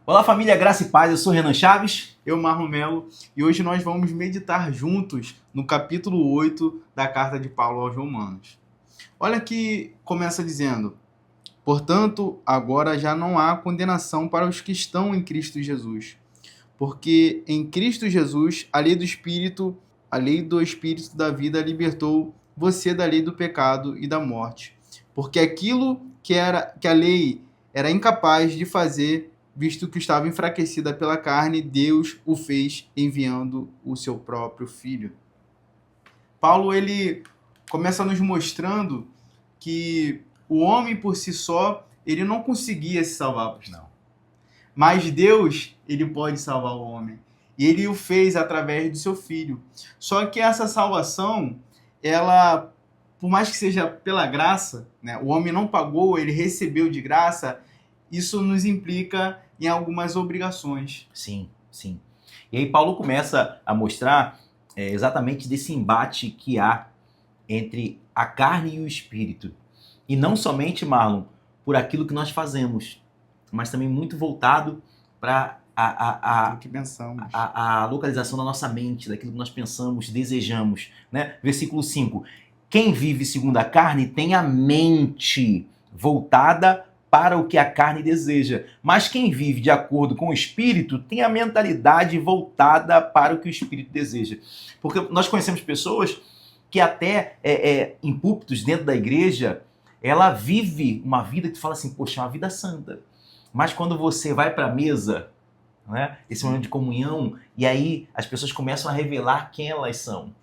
Olá família, graça e paz, eu sou Renan Chaves. Eu, Marlon Melo, e hoje nós vamos meditar juntos no capítulo 8 da carta de Paulo aos Romanos. Olha que começa dizendo: portanto, agora já não há condenação para os que estão em Cristo Jesus, porque em Cristo Jesus a lei do Espírito da vida libertou você da lei do pecado e da morte, porque aquilo que a lei era incapaz de fazer, visto que estava enfraquecida pela carne, Deus o fez enviando o seu próprio Filho. Paulo ele começa nos mostrando que o homem por si só ele não conseguia se salvar, não. Mas Deus ele pode salvar o homem e ele o fez através do seu Filho. Só que essa salvação, ela, por mais que seja pela graça, né, o homem não pagou, ele recebeu de graça. Isso nos implica em algumas obrigações. Sim, sim. E aí Paulo começa a mostrar exatamente desse embate que há entre a carne e o espírito. E não somente, Marlon, por aquilo que nós fazemos, mas também muito voltado para O que pensamos. a localização da nossa mente, daquilo que nós pensamos, desejamos. Né? Versículo 5. Quem vive segundo a carne tem a mente voltada para o que a carne deseja. Mas quem vive de acordo com o Espírito tem a mentalidade voltada para o que o Espírito deseja. Porque nós conhecemos pessoas que até em púlpitos dentro da igreja, ela vive uma vida que fala assim, poxa, é uma vida santa. Mas quando você vai para a mesa, né, esse momento de comunhão, e aí as pessoas começam a revelar quem elas são.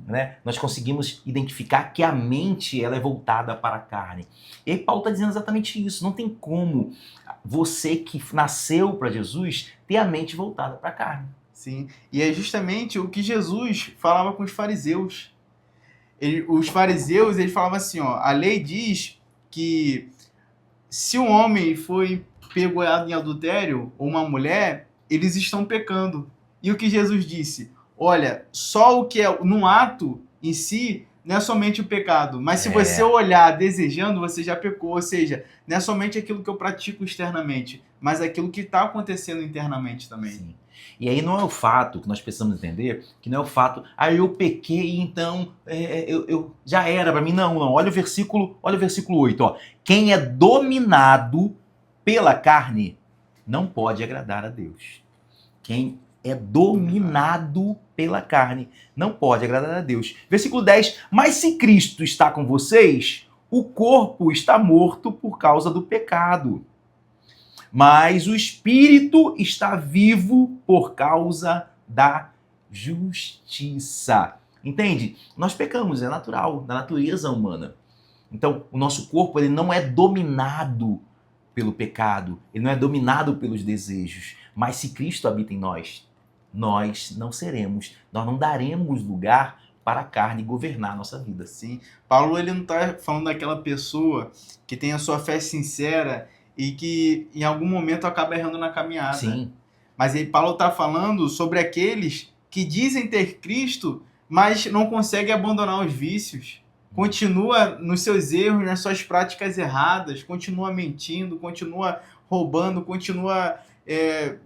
Né? Nós conseguimos identificar que a mente ela é voltada para a carne. E aí Paulo está dizendo exatamente isso. Não tem como você que nasceu para Jesus ter a mente voltada para a carne. Sim, e é justamente o que Jesus falava com os fariseus. Os fariseus eles falavam assim, ó, a lei diz que se um homem foi pego em adultério ou uma mulher, eles estão pecando. E o que Jesus disse? Olha, só o que é no ato em si não é somente o pecado, mas se você olhar desejando, você já pecou. Ou seja, não é somente aquilo que eu pratico externamente, mas aquilo que está acontecendo internamente também. Sim. E aí não é o fato que nós precisamos entender, que não é o fato, eu pequei, então eu já era para mim. Não. Olha o versículo 8. Ó. Quem é dominado pela carne não pode agradar a Deus. Quem é dominado pela carne não pode agradar a Deus. Versículo 10. Mas se Cristo está com vocês, o corpo está morto por causa do pecado. Mas o espírito está vivo por causa da justiça. Entende? Nós pecamos, é natural, da natureza humana. Então, o nosso corpo ele não é dominado pelo pecado, ele não é dominado pelos desejos. Mas se Cristo habita em nós, nós não seremos, nós não daremos lugar para a carne governar a nossa vida. Sim. Paulo ele não está falando daquela pessoa que tem a sua fé sincera e que em algum momento acaba errando na caminhada. Sim. Mas aí Paulo está falando sobre aqueles que dizem ter Cristo, mas não conseguem abandonar os vícios. Continua nos seus erros, nas suas práticas erradas, continua mentindo, continua roubando, continua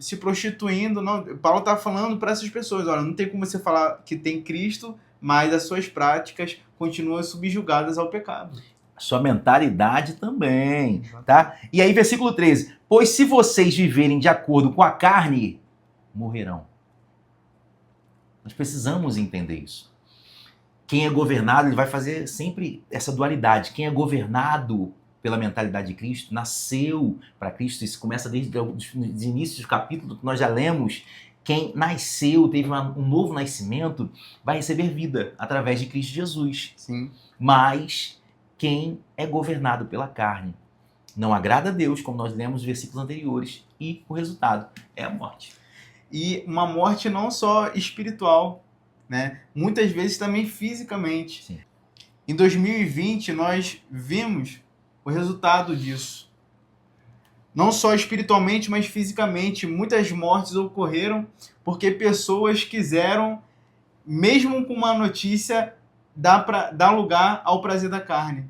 se prostituindo. Não, Paulo está falando para essas pessoas, olha, não tem como você falar que tem Cristo, mas as suas práticas continuam subjugadas ao pecado. Sua mentalidade também, tá? E aí, versículo 13. Pois se vocês viverem de acordo com a carne, morrerão. Nós precisamos entender isso. Quem é governado, ele vai fazer sempre essa dualidade. Quem é governado pela mentalidade de Cristo, nasceu para Cristo. Isso começa desde os inícios do capítulo que nós já lemos. Quem nasceu, teve um novo nascimento, vai receber vida através de Cristo Jesus. Sim. Mas quem é governado pela carne não agrada a Deus, como nós lemos nos versículos anteriores, e o resultado é a morte. E uma morte não só espiritual, né? Muitas vezes também fisicamente. Sim. Em 2020 nós vimos o resultado disso. Não só espiritualmente, mas fisicamente. Muitas mortes ocorreram porque pessoas quiseram, mesmo com uma notícia, dar lugar ao prazer da carne.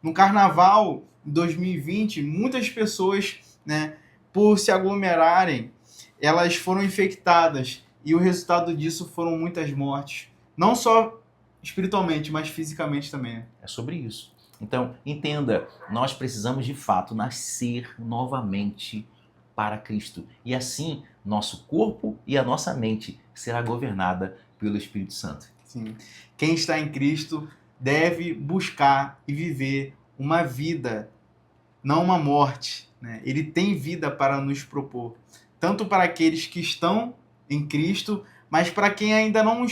No carnaval, em 2020, muitas pessoas, né, por se aglomerarem, elas foram infectadas e o resultado disso foram muitas mortes. Não só espiritualmente, mas fisicamente também. É sobre isso. Então, entenda, nós precisamos de fato nascer novamente para Cristo. E assim, nosso corpo e a nossa mente será governada pelo Espírito Santo. Sim. Quem está em Cristo deve buscar e viver uma vida, não uma morte, né? Ele tem vida para nos propor, tanto para aqueles que estão em Cristo, mas para quem ainda não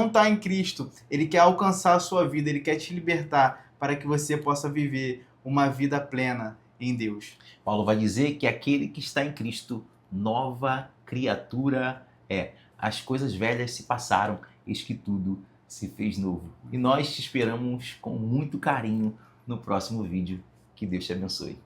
está em Cristo. Ele quer alcançar a sua vida, ele quer te libertar para que você possa viver uma vida plena em Deus. Paulo vai dizer que aquele que está em Cristo, nova criatura é. As coisas velhas se passaram, eis que tudo se fez novo. E nós te esperamos com muito carinho no próximo vídeo. Que Deus te abençoe.